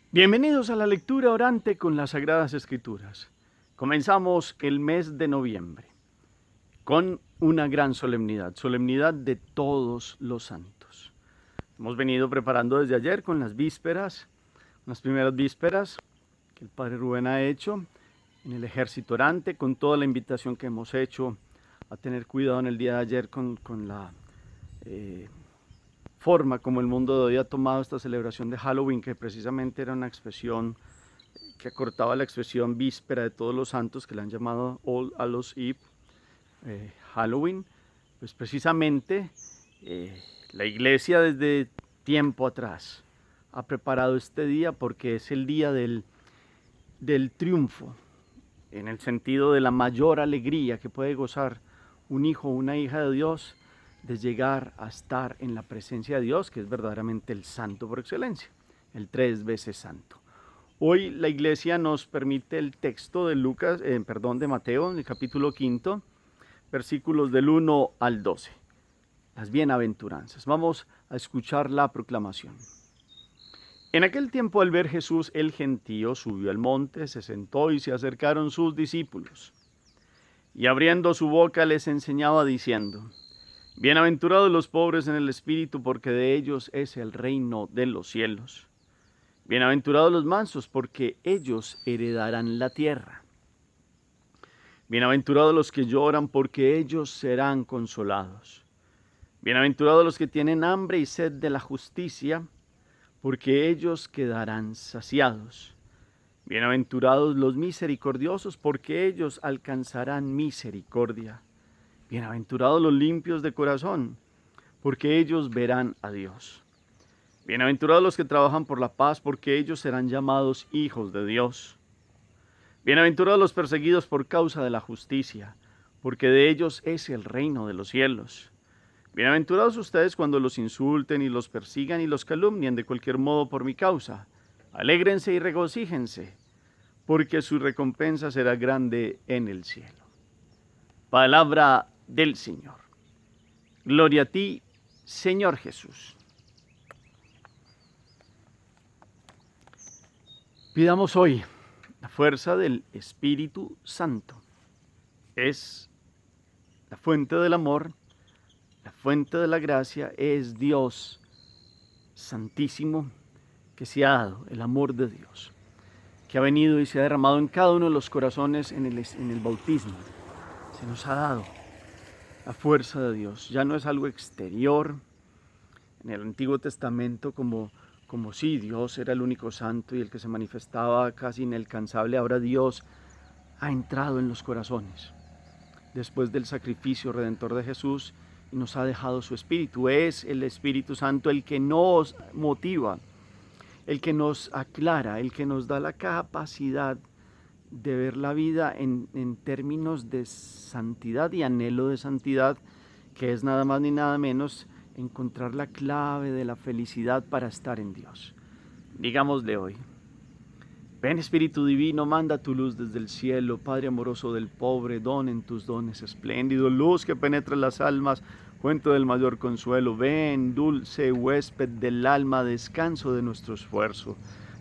Bienvenidos a la lectura orante con las Sagradas Escrituras. Comenzamos el mes de noviembre con una gran solemnidad, solemnidad de todos los santos. Hemos venido preparando desde ayer con las vísperas, las primeras vísperas que el Padre Rubén ha hecho en el ejército orante, con toda la invitación que hemos hecho a tener cuidado en el día de ayer con la forma como el mundo de hoy ha tomado esta celebración de Halloween, que precisamente era una expresión que acortaba la expresión víspera de todos los santos, que le han llamado All Hallows Eve, Halloween. Pues precisamente la iglesia desde tiempo atrás ha preparado este día porque es el día del triunfo, en el sentido de la mayor alegría que puede gozar un hijo o una hija de Dios, de llegar a estar en la presencia de Dios, que es verdaderamente el santo por excelencia, el 3 veces santo. Hoy la iglesia nos permite el texto de de Mateo, en el capítulo 5, versículos del 1 al 12. Las bienaventuranzas. Vamos a escuchar la proclamación. En aquel tiempo, al ver Jesús el gentío, subió al monte, se sentó y se acercaron sus discípulos. Y abriendo su boca les enseñaba diciendo: Bienaventurados los pobres en el espíritu, porque de ellos es el reino de los cielos. Bienaventurados los mansos, porque ellos heredarán la tierra. Bienaventurados los que lloran, porque ellos serán consolados. Bienaventurados los que tienen hambre y sed de la justicia, porque ellos quedarán saciados. Bienaventurados los misericordiosos, porque ellos alcanzarán misericordia. Bienaventurados los limpios de corazón, porque ellos verán a Dios. Bienaventurados los que trabajan por la paz, porque ellos serán llamados hijos de Dios. Bienaventurados los perseguidos por causa de la justicia, porque de ellos es el reino de los cielos. Bienaventurados ustedes cuando los insulten y los persigan y los calumnien de cualquier modo por mi causa. Alégrense y regocíjense, porque su recompensa será grande en el cielo. Palabra del Señor. Gloria a ti, Señor Jesús. Pidamos hoy la fuerza del Espíritu Santo. Es la fuente del amor, la fuente de la gracia, es Dios Santísimo que se ha dado, el amor de Dios, que ha venido y se ha derramado en cada uno de los corazones en el bautismo. Se nos ha dado la fuerza de Dios. Ya no es algo exterior. En el Antiguo Testamento, como si Dios era el único santo y el que se manifestaba casi inalcanzable, ahora Dios ha entrado en los corazones después del sacrificio redentor de Jesús y nos ha dejado su Espíritu. Es el Espíritu Santo el que nos motiva, el que nos aclara, el que nos da la capacidad de ver la vida en términos de santidad y anhelo de santidad, que es nada más ni nada menos encontrar la clave de la felicidad para estar en Dios. Digámosle hoy: ven Espíritu Divino, manda tu luz desde el cielo, Padre amoroso del pobre, don en tus dones espléndido, luz que penetra las almas, fuente del mayor consuelo. Ven, dulce huésped del alma, descanso de nuestro esfuerzo.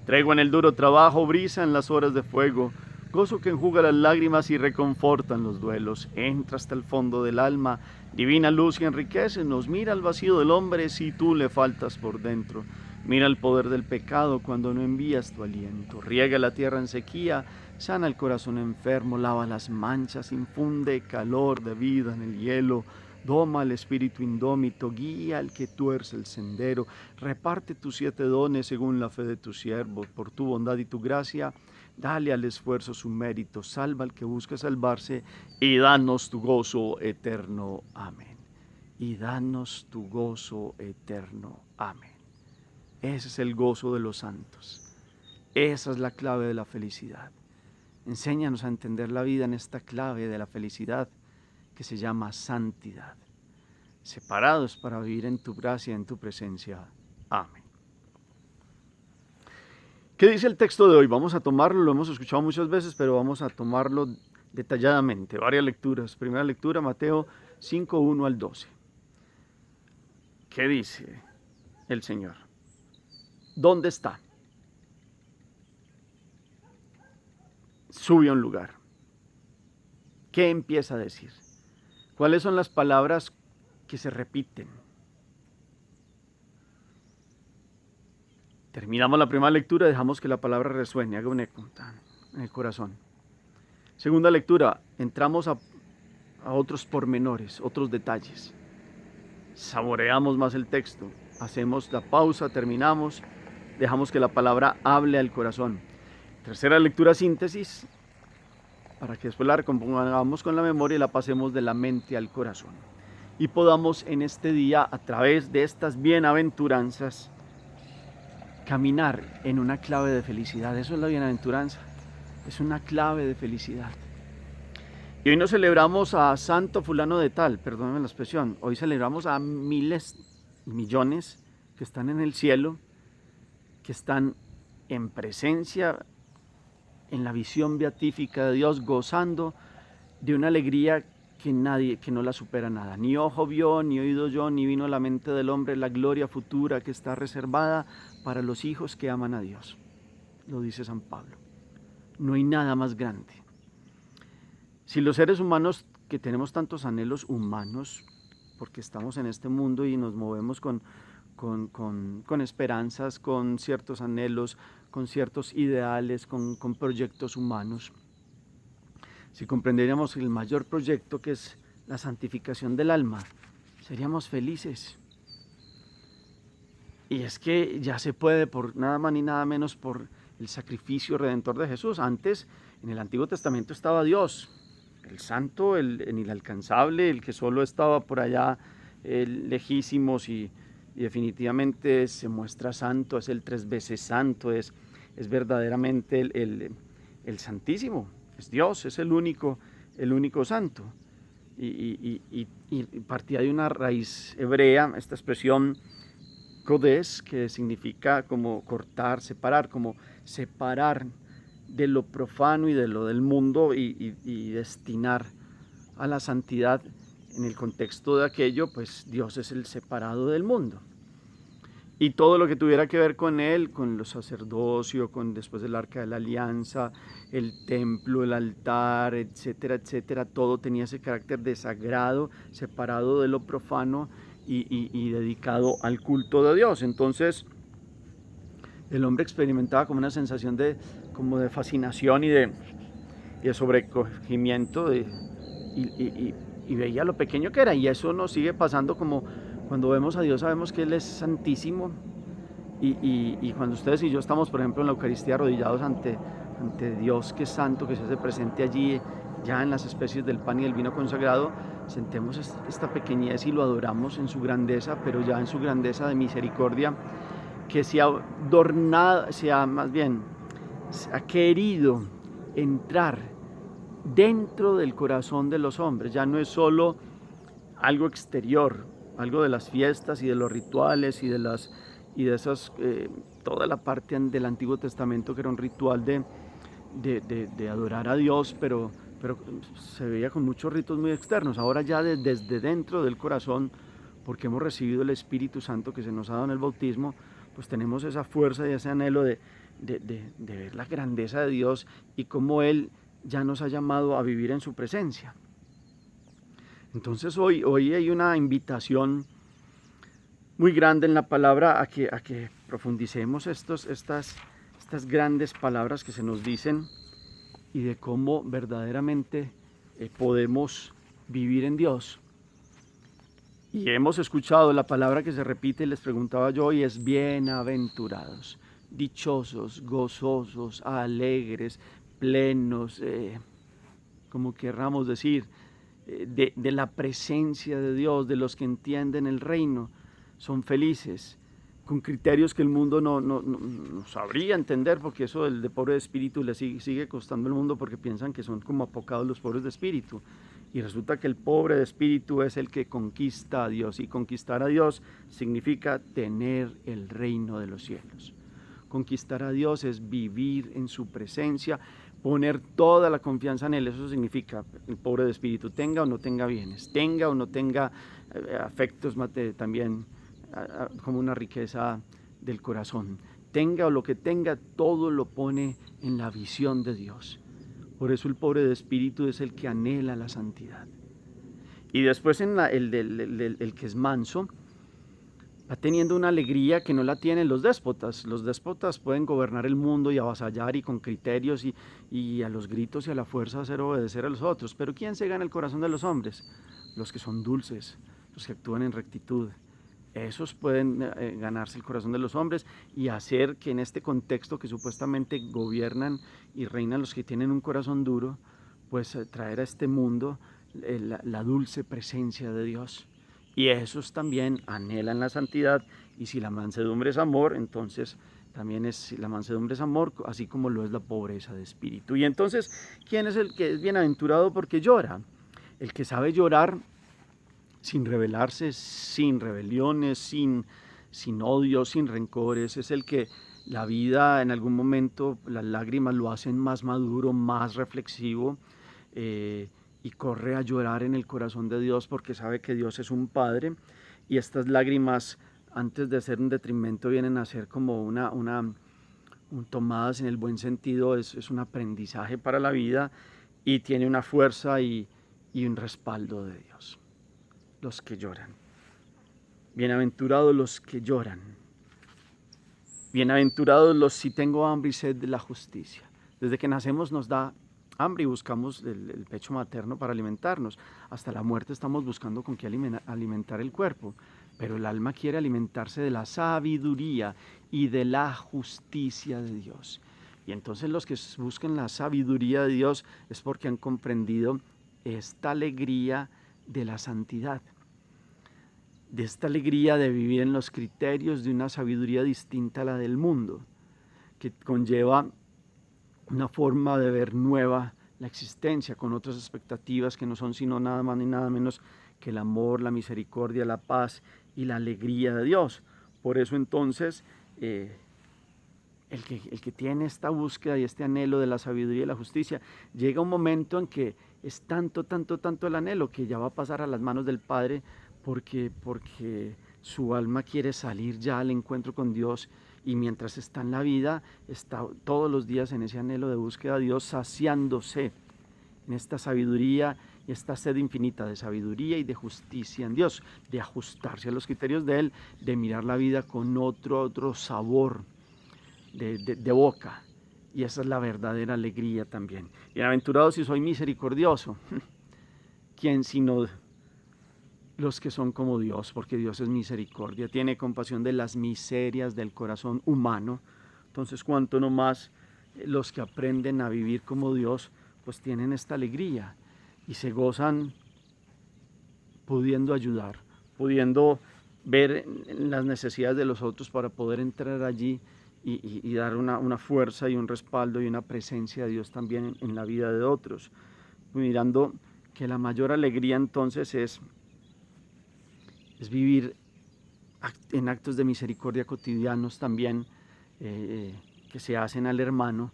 Tregua en el duro trabajo, brisa en las horas de fuego, gozo que enjuga las lágrimas y reconfortan los duelos. Entra hasta el fondo del alma, divina luz, y enriquecenos. Mira el vacío del hombre si tú le faltas por dentro. Mira el poder del pecado cuando no envías tu aliento. Riega la tierra en sequía, sana el corazón enfermo, lava las manchas, infunde calor de vida en el hielo. Doma al espíritu indómito, guía al que tuerce el sendero. Reparte tus 7 dones según la fe de tu siervo. Por tu bondad y tu gracia, dale al esfuerzo su mérito. Salva al que busca salvarse y danos tu gozo eterno. Amén. Y danos tu gozo eterno. Amén. Ese es el gozo de los santos. Esa es la clave de la felicidad. Enséñanos a entender la vida en esta clave de la felicidad que se llama santidad. Separados para vivir en tu gracia, en tu presencia. Amén. ¿Qué dice el texto de hoy? Vamos a tomarlo, lo hemos escuchado muchas veces, pero vamos a tomarlo detalladamente. Varias lecturas. Primera lectura, Mateo 5, 1 al 12. ¿Qué dice el Señor? ¿Dónde está? sube a un lugar. ¿Qué empieza a decir? ¿Cuáles son las palabras que se repiten? Terminamos la primera lectura, dejamos que la palabra resuene, haga un eco en el corazón. Segunda lectura, entramos a otros pormenores, otros detalles. Saboreamos más el texto, hacemos la pausa, terminamos, dejamos que la palabra hable al corazón. Tercera lectura, síntesis, para que después la recompongamos con la memoria y la pasemos de la mente al corazón. Y podamos en este día, a través de estas bienaventuranzas, caminar en una clave de felicidad. Eso es la bienaventuranza, es una clave de felicidad. Y hoy no celebramos a santo fulano de tal, perdónenme la expresión, hoy celebramos a miles y millones que están en el cielo, que están en presencia, en la visión beatífica de Dios, gozando de una alegría que no la supera nada. Ni ojo vio, ni oído oyó, ni vino a la mente del hombre la gloria futura que está reservada para los hijos que aman a Dios. Lo dice San Pablo. No hay nada más grande. Si los seres humanos que tenemos tantos anhelos humanos, porque estamos en este mundo y nos movemos con esperanzas, con ciertos anhelos, con ciertos ideales, con proyectos humanos, si comprenderíamos el mayor proyecto, que es la santificación del alma, seríamos felices. Y es que ya se puede por nada más ni nada menos por el sacrificio redentor de Jesús. Antes, en el Antiguo Testamento estaba Dios, el santo, el inalcanzable, el que solo estaba por allá lejísimos y definitivamente se muestra santo, es el 3 veces santo, es verdaderamente el Santísimo. Es Dios, es el único santo. Y partía de una raíz hebrea, esta expresión kodesh, que significa como cortar, separar, como separar de lo profano y de lo del mundo y destinar a la santidad. En el contexto de aquello, pues Dios es el separado del mundo. Y todo lo que tuviera que ver con él, con los sacerdocios, con después el arca de la alianza, el templo, el altar, etcétera, etcétera, todo tenía ese carácter de sagrado, separado de lo profano y dedicado al culto de Dios. Entonces, el hombre experimentaba como una sensación de fascinación y de sobrecogimiento y veía lo pequeño que era, y eso nos sigue pasando como cuando vemos a Dios, sabemos que Él es santísimo, y cuando ustedes y yo estamos, por ejemplo, en la Eucaristía arrodillados ante Dios que es santo, que se hace presente allí, ya en las especies del pan y del vino consagrado, sentemos esta pequeñez y lo adoramos en su grandeza, pero ya en su grandeza de misericordia, que se ha querido entrar dentro del corazón de los hombres. Ya no es solo algo exterior, algo de las fiestas y de los rituales y de esas, toda la parte del Antiguo Testamento que era un ritual de adorar a Dios, pero se veía con muchos ritos muy externos. Ahora ya desde dentro del corazón, porque hemos recibido el Espíritu Santo que se nos ha dado en el bautismo, pues tenemos esa fuerza y ese anhelo de ver la grandeza de Dios y cómo Él ya nos ha llamado a vivir en su presencia. Entonces hoy hay una invitación muy grande en la palabra a que profundicemos estas grandes palabras que se nos dicen y de cómo verdaderamente podemos vivir en Dios. Y hemos escuchado la palabra que se repite, les preguntaba yo, y es bienaventurados, dichosos, gozosos, alegres, plenos, como querramos decir, de la presencia de Dios, de los que entienden el reino, son felices, con criterios que el mundo no sabría entender, porque eso del de pobre de espíritu le sigue costando al mundo, porque piensan que son como apocados los pobres de espíritu. Y resulta que el pobre de espíritu es el que conquista a Dios, y conquistar a Dios significa tener el reino de los cielos. Conquistar a Dios es vivir en su presencia, poner toda la confianza en Él. Eso significa el pobre de espíritu, tenga o no tenga bienes, tenga o no tenga afectos también como una riqueza del corazón, tenga o lo que tenga, todo lo pone en la visión de Dios. Por eso el pobre de espíritu es el que anhela la santidad. Y después el que es manso va teniendo una alegría que no la tienen los déspotas. Los déspotas pueden gobernar el mundo y avasallar y con criterios y a los gritos y a la fuerza hacer obedecer a los otros. Pero ¿quién se gana el corazón de los hombres? Los que son dulces, los que actúan en rectitud. Esos pueden ganarse el corazón de los hombres y hacer que en este contexto que supuestamente gobiernan y reinan los que tienen un corazón duro, pues traer a este mundo la dulce presencia de Dios. Y esos también anhelan la santidad, y si la mansedumbre es amor, entonces también la mansedumbre es amor, así como lo es la pobreza de espíritu. Y entonces, ¿quién es el que es bienaventurado porque llora? El que sabe llorar sin rebelarse, sin rebeliones, sin odio, sin rencores. Es el que la vida en algún momento, las lágrimas lo hacen más maduro, más reflexivo, y corre a llorar en el corazón de Dios porque sabe que Dios es un Padre, y estas lágrimas, antes de ser un detrimento, vienen a ser como tomadas en el buen sentido. Es un aprendizaje para la vida y tiene una fuerza y un respaldo de Dios. Los que lloran. Bienaventurados los que lloran. Bienaventurados los si tengo hambre y sed de la justicia. Desde que nacemos nos da hambre y buscamos el pecho materno para alimentarnos. Hasta la muerte estamos buscando con qué alimentar el cuerpo. Pero el alma quiere alimentarse de la sabiduría y de la justicia de Dios. Y entonces los que buscan la sabiduría de Dios es porque han comprendido esta alegría de la santidad, de esta alegría de vivir en los criterios de una sabiduría distinta a la del mundo, que conlleva una forma de ver nueva la existencia, con otras expectativas que no son sino nada más ni nada menos que el amor, la misericordia, la paz y la alegría de Dios. Por eso entonces el que tiene esta búsqueda y este anhelo de la sabiduría y la justicia, llega un momento en que es tanto el anhelo que ya va a pasar a las manos del Padre, porque su alma quiere salir ya al encuentro con Dios, y mientras está en la vida, está todos los días en ese anhelo de búsqueda de Dios, saciándose en esta sabiduría y esta sed infinita de sabiduría y de justicia en Dios, de ajustarse a los criterios de Él, de mirar la vida con otro sabor de boca. Y esa es la verdadera alegría también. Bienaventurado si soy misericordioso. ¿Quién sino los que son como Dios? Porque Dios es misericordia, tiene compasión de las miserias del corazón humano. Entonces, cuánto no más los que aprenden a vivir como Dios, pues tienen esta alegría y se gozan pudiendo ayudar, pudiendo ver las necesidades de los otros para poder entrar allí y dar una fuerza y un respaldo y una presencia de Dios también en la vida de otros. Mirando que la mayor alegría entonces es vivir en actos de misericordia cotidianos también, que se hacen al hermano,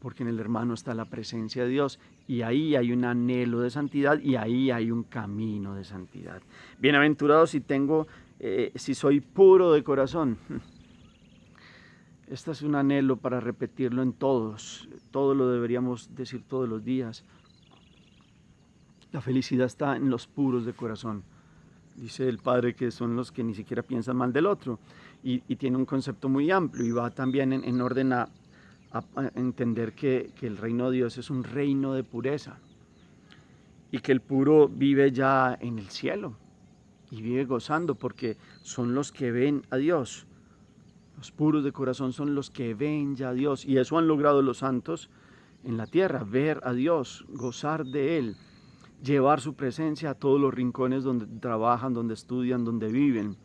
porque en el hermano está la presencia de Dios, y ahí hay un anhelo de santidad y ahí hay un camino de santidad. Bienaventurado si soy puro de corazón. Este es un anhelo para repetirlo en todos, todo lo deberíamos decir todos los días. La felicidad está en los puros de corazón. Dice el Padre que son los que ni siquiera piensan mal del otro, y tiene un concepto muy amplio y va también en orden a entender que el reino de Dios es un reino de pureza y que el puro vive ya en el cielo y vive gozando porque son los que ven a Dios. Los puros de corazón son los que ven ya a Dios, y eso han logrado los santos en la tierra, ver a Dios, gozar de Él, llevar su presencia a todos los rincones donde trabajan, donde estudian, donde viven,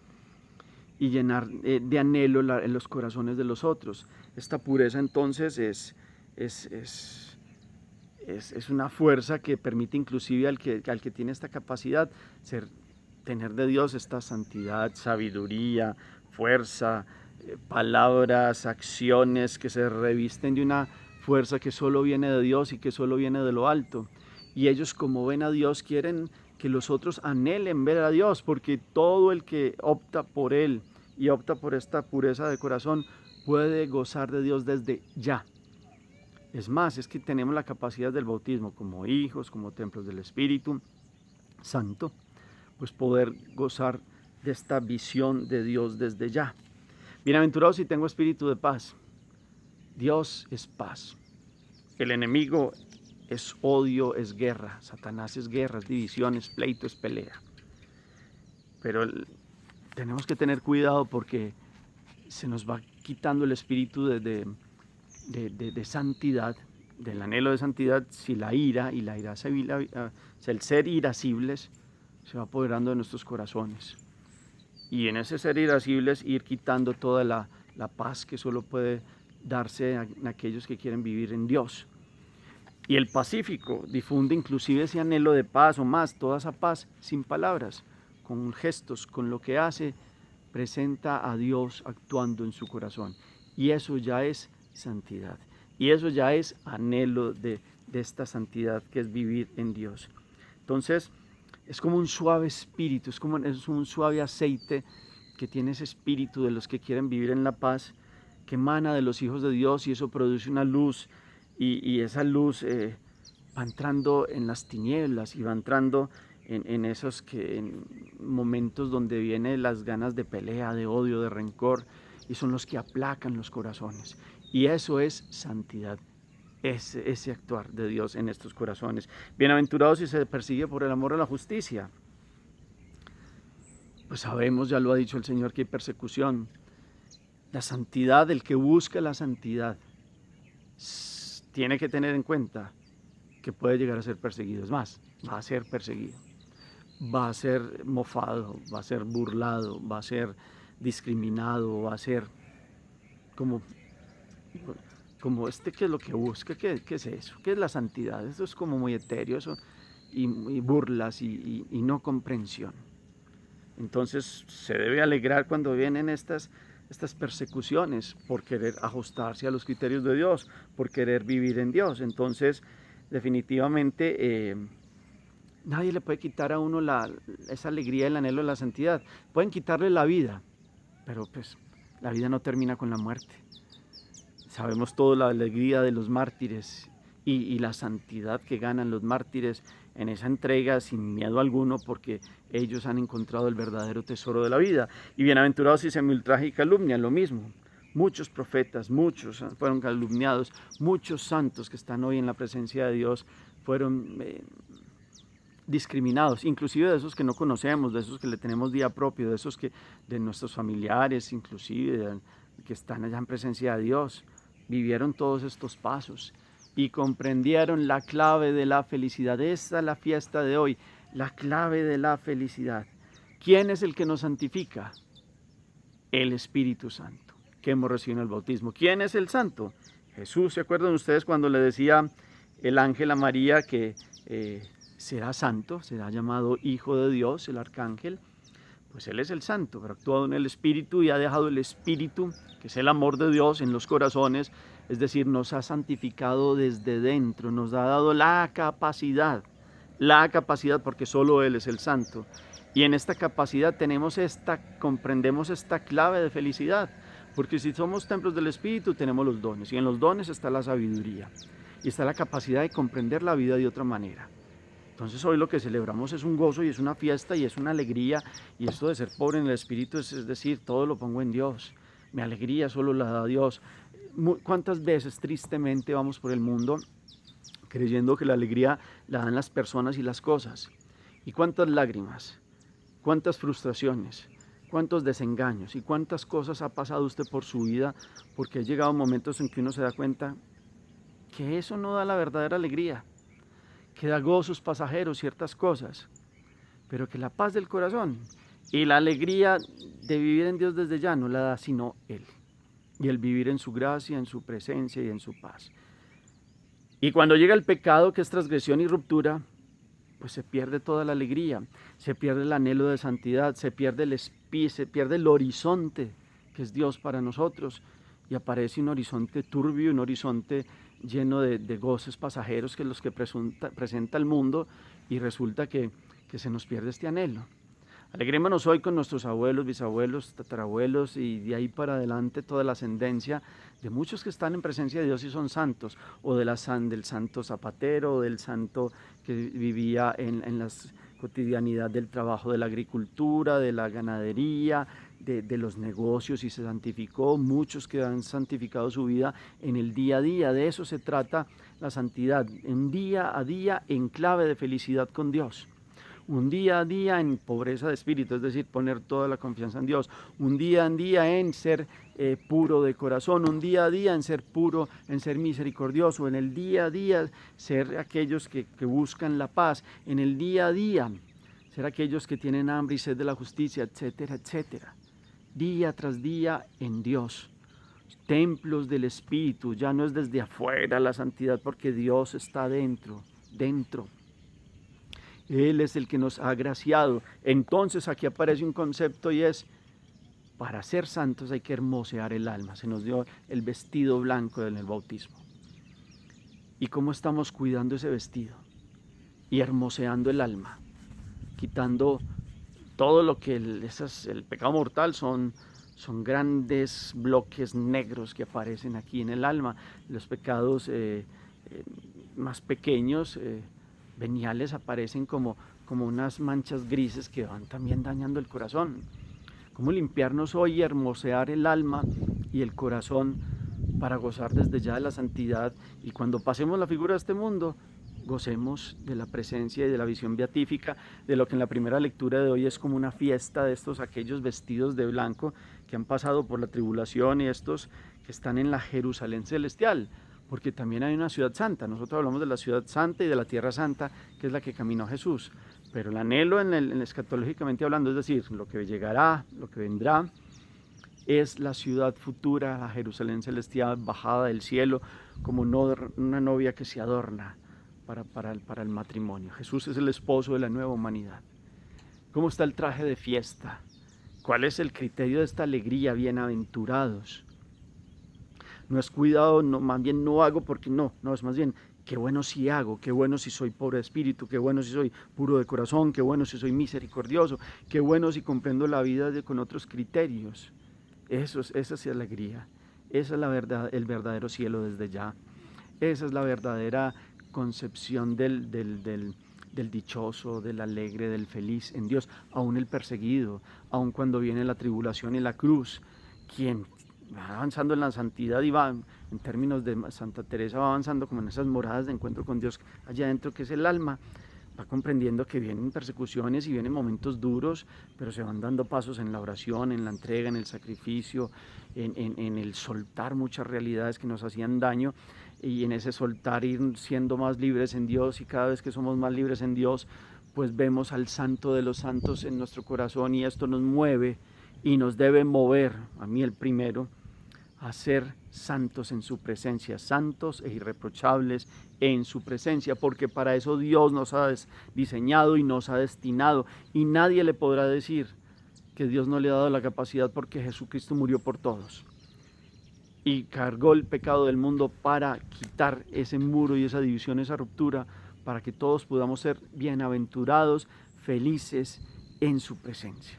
y llenar de anhelo los corazones de los otros. Esta pureza entonces es una fuerza que permite inclusive al que tiene esta capacidad tener de Dios esta santidad, sabiduría, fuerza, palabras, acciones que se revisten de una fuerza que solo viene de Dios y que solo viene de lo alto. Y ellos, como ven a Dios, quieren que los otros anhelen ver a Dios, porque todo el que opta por Él y opta por esta pureza de corazón puede gozar de Dios desde ya. Es más, es que tenemos la capacidad del bautismo como hijos, como templos del Espíritu Santo, pues poder gozar de esta visión de Dios desde ya. Bienaventurado si tengo espíritu de paz. Dios es paz. El enemigo es odio, es guerra. Satanás es guerra, es división, es pleito, es pelea. Pero tenemos que tener cuidado porque se nos va quitando el espíritu de santidad, del anhelo de santidad, si la ira y la ira, el ser irascibles se va apoderando de nuestros corazones. Y en ese ser irascibles ir quitando toda la paz que solo puede darse en aquellos que quieren vivir en Dios. Y el Pacífico difunde inclusive ese anhelo de paz o más, toda esa paz sin palabras, con gestos, con lo que hace, presenta a Dios actuando en su corazón. Y eso ya es santidad. Y eso ya es anhelo de esta santidad que es vivir en Dios. Entonces, es como un suave espíritu, es un suave aceite que tiene ese espíritu de los que quieren vivir en la paz, que emana de los hijos de Dios y eso produce una luz y esa luz va entrando en las tinieblas y va entrando en esos en momentos donde vienen las ganas de pelea, de odio, de rencor y son los que aplacan los corazones. Y eso es santidad. Ese actuar de Dios en estos corazones. Bienaventurados si se persigue por el amor a la justicia. Pues sabemos, ya lo ha dicho el Señor, que hay persecución. La santidad, el que busca la santidad, tiene que tener en cuenta que puede llegar a ser perseguido. Es más, va a ser perseguido. Va a ser mofado, va a ser burlado, va a ser discriminado, va a ser como ¿qué es lo que busca? ¿Qué es eso? ¿Qué es la santidad? Eso es como muy etéreo, eso, y burlas y no comprensión. Entonces se debe alegrar cuando vienen estas persecuciones por querer ajustarse a los criterios de Dios, por querer vivir en Dios. Entonces, definitivamente, nadie le puede quitar a uno esa alegría, el anhelo de la santidad. Pueden quitarle la vida, pero pues la vida no termina con la muerte. Sabemos toda la alegría de los mártires y la santidad que ganan los mártires en esa entrega sin miedo alguno porque ellos han encontrado el verdadero tesoro de la vida. Y bienaventurados si se me ultraja y calumnia, lo mismo. Muchos profetas, muchos fueron calumniados, muchos santos que están hoy en la presencia de Dios fueron discriminados, inclusive de esos que no conocemos, de esos que le tenemos día propio, de esos que de nuestros familiares, inclusive que están allá en presencia de Dios. Vivieron todos estos pasos y comprendieron la clave de la felicidad. Esta es la fiesta de hoy, la clave de la felicidad. ¿Quién es el que nos santifica? El Espíritu Santo, que hemos recibido en el bautismo. ¿Quién es el santo? Jesús. ¿Se acuerdan ustedes cuando le decía el ángel a María que será santo, será llamado Hijo de Dios, el arcángel? Pues Él es el santo, pero ha actuado en el Espíritu y ha dejado el Espíritu, que es el amor de Dios, en los corazones, es decir, nos ha santificado desde dentro, nos ha dado la capacidad porque solo Él es el santo. Y en esta capacidad comprendemos esta clave de felicidad, porque si somos templos del Espíritu tenemos los dones, y en los dones está la sabiduría, y está la capacidad de comprender la vida de otra manera. Entonces hoy lo que celebramos es un gozo y es una fiesta y es una alegría, y esto de ser pobre en el Espíritu es decir, todo lo pongo en Dios, mi alegría solo la da Dios. ¿Cuántas veces tristemente vamos por el mundo creyendo que la alegría la dan las personas y las cosas? ¿Y cuántas lágrimas, cuántas frustraciones, cuántos desengaños y cuántas cosas ha pasado usted por su vida porque ha llegado momentos en que uno se da cuenta que eso no da la verdadera alegría? Que da gozos pasajeros, ciertas cosas, pero que la paz del corazón y la alegría de vivir en Dios desde ya no la da sino Él. Y el vivir en su gracia, en su presencia y en su paz. Y cuando llega el pecado, que es transgresión y ruptura, pues se pierde toda la alegría, se pierde el anhelo de santidad, se pierde el horizonte que es Dios para nosotros, y aparece un horizonte turbio, un horizonte lleno de goces pasajeros que presenta el mundo, y resulta que se nos pierde este anhelo. Alegrémonos hoy con nuestros abuelos, bisabuelos, tatarabuelos y de ahí para adelante toda la ascendencia de muchos que están en presencia de Dios y son santos, o del santo zapatero, o del santo que vivía en la cotidianidad del trabajo de la agricultura, de la ganadería, de los negocios y se santificó, muchos que han santificado su vida en el día a día. De eso se trata la santidad, en día a día en clave de felicidad con Dios. Un día a día en pobreza de espíritu, es decir, poner toda la confianza en Dios. Un día a día en ser puro de corazón. Un día a día en ser puro, en ser misericordioso. En el día a día ser aquellos que buscan la paz. En el día a día ser aquellos que tienen hambre y sed de la justicia, etcétera, etcétera. Día tras día en Dios. Templos del Espíritu, ya no es desde afuera la santidad porque Dios está dentro. Él es el que nos ha agraciado. Entonces aquí aparece un concepto y es, para ser santos hay que hermosear el alma. Se nos dio el vestido blanco en el bautismo. ¿Y cómo estamos cuidando ese vestido? Y hermoseando el alma, quitando todo lo que el pecado mortal son grandes bloques negros que aparecen aquí en el alma. Los pecados más pequeños, veniales, aparecen como unas manchas grises que van también dañando el corazón. ¿Cómo limpiarnos hoy y hermosear el alma y el corazón para gozar desde ya de la santidad? Y cuando pasemos la figura de este mundo, gocemos de la presencia y de la visión beatífica, de lo que en la primera lectura de hoy es como una fiesta de aquellos vestidos de blanco que han pasado por la tribulación y estos que están en la Jerusalén celestial, porque también hay una ciudad santa. Nosotros hablamos de la ciudad santa y de la tierra santa, que es la que caminó Jesús, pero el anhelo escatológicamente hablando, es decir, lo que llegará, lo que vendrá, es la ciudad futura, la Jerusalén celestial bajada del cielo, como una novia que se adorna para el matrimonio. Jesús es el esposo de la nueva humanidad. ¿Cómo está el traje de fiesta? ¿Cuál es el criterio de esta alegría? Bienaventurados. No es cuidado, no, más bien no hago porque no, es más bien qué bueno si hago, qué bueno si soy pobre de espíritu, qué bueno si soy puro de corazón, qué bueno si soy misericordioso, qué bueno si comprendo la vida con otros criterios. Esa es alegría, esa es la verdad, el verdadero cielo desde ya. Esa es la verdadera concepción del dichoso, del alegre, del feliz en Dios, aún el perseguido, aún cuando viene la tribulación y la cruz, quien va avanzando en la santidad y va, en términos de Santa Teresa, va avanzando como en esas moradas de encuentro con Dios allá adentro que es el alma, va comprendiendo que vienen persecuciones y vienen momentos duros, pero se van dando pasos en la oración, en la entrega, en el sacrificio, en el soltar muchas realidades que nos hacían daño y en ese soltar ir siendo más libres en Dios, y cada vez que somos más libres en Dios, pues vemos al santo de los santos en nuestro corazón y esto nos mueve y nos debe mover, a mí el primero, a ser santos en su presencia, santos e irreprochables en su presencia, porque para eso Dios nos ha diseñado y nos ha destinado, y nadie le podrá decir que Dios no le ha dado la capacidad, porque Jesucristo murió por todos y cargó el pecado del mundo para quitar ese muro y esa división, esa ruptura, para que todos podamos ser bienaventurados, felices en su presencia.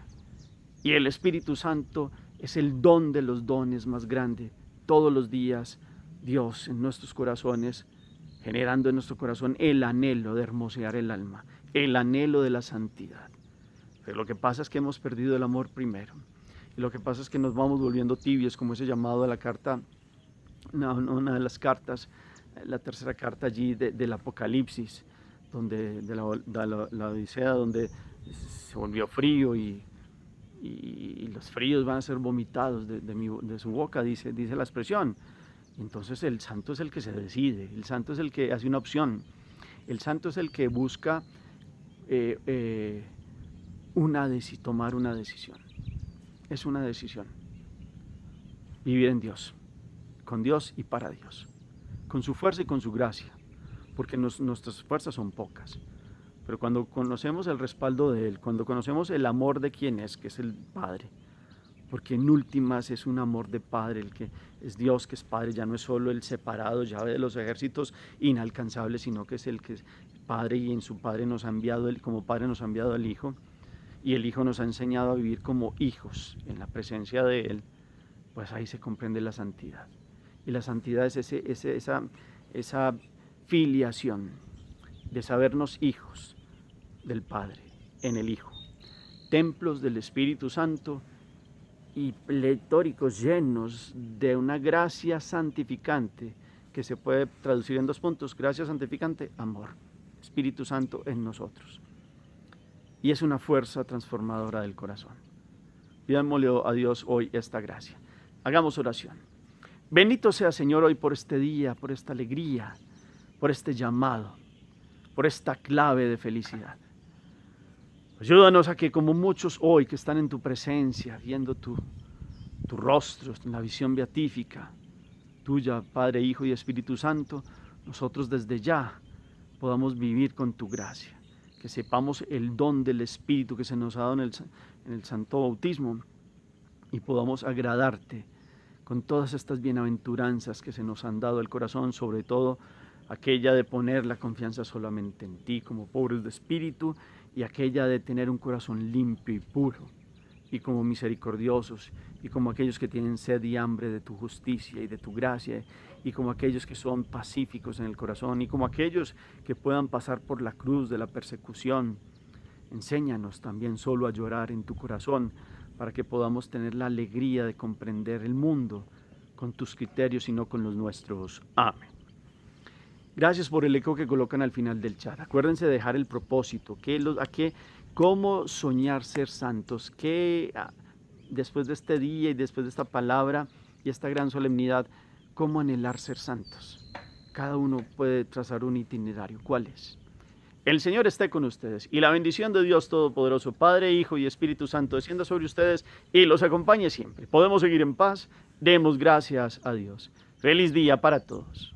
Y el Espíritu Santo es el don de los dones más grande. Todos los días Dios en nuestros corazones, generando en nuestro corazón el anhelo de hermosear el alma, el anhelo de la santidad. Pero lo que pasa es que hemos perdido el amor primero. Y lo que pasa es que nos vamos volviendo tibios, como ese llamado de la carta, una de las cartas, la tercera carta allí del Apocalipsis, donde, de la Odisea, donde se volvió frío y los fríos van a ser vomitados de su boca, dice la expresión. Entonces el santo es el que se decide, el santo es el que hace una opción, el santo es el que busca tomar una decisión. Es una decisión. Vivir en Dios, con Dios y para Dios, con su fuerza y con su gracia, porque nuestras fuerzas son pocas. Pero cuando conocemos el respaldo de Él, cuando conocemos el amor de quien es, que es el Padre, porque en últimas es un amor de Padre, el que es Dios, que es Padre, ya no es solo el separado, llave de los ejércitos inalcanzables, sino que es el que es Padre y en su Padre nos ha enviado, como Padre nos ha enviado al Hijo, y el Hijo nos ha enseñado a vivir como hijos en la presencia de Él, pues ahí se comprende la santidad. Y la santidad es esa filiación de sabernos hijos del Padre en el Hijo, templos del Espíritu Santo y pletóricos, llenos de una gracia santificante que se puede traducir en 2 puntos: gracia santificante, amor, Espíritu Santo en nosotros. Y es una fuerza transformadora del corazón. Pidámosle a Dios hoy esta gracia. Hagamos oración. Bendito sea, Señor, hoy por este día, por esta alegría, por este llamado, por esta clave de felicidad. Ayúdanos a que, como muchos hoy que están en tu presencia, viendo tu rostro, en la visión beatífica tuya, Padre, Hijo y Espíritu Santo, nosotros desde ya podamos vivir con tu gracia, que sepamos el don del Espíritu que se nos ha dado en el santo bautismo y podamos agradarte con todas estas bienaventuranzas que se nos han dado al corazón, sobre todo aquella de poner la confianza solamente en ti como pobres de espíritu, y aquella de tener un corazón limpio y puro, y como misericordiosos, y como aquellos que tienen sed y hambre de tu justicia y de tu gracia, y como aquellos que son pacíficos en el corazón, y como aquellos que puedan pasar por la cruz de la persecución. Enséñanos también solo a llorar en tu corazón, para que podamos tener la alegría de comprender el mundo con tus criterios y no con los nuestros. Amén. Gracias por el eco que colocan al final del chat. Acuérdense de dejar el propósito, cómo soñar ser santos, después de este día y después de esta palabra y esta gran solemnidad, cómo anhelar ser santos. Cada uno puede trazar un itinerario. ¿Cuál es? El Señor esté con ustedes y la bendición de Dios Todopoderoso, Padre, Hijo y Espíritu Santo, descienda sobre ustedes y los acompañe siempre. Podemos seguir en paz. Demos gracias a Dios. Feliz día para todos.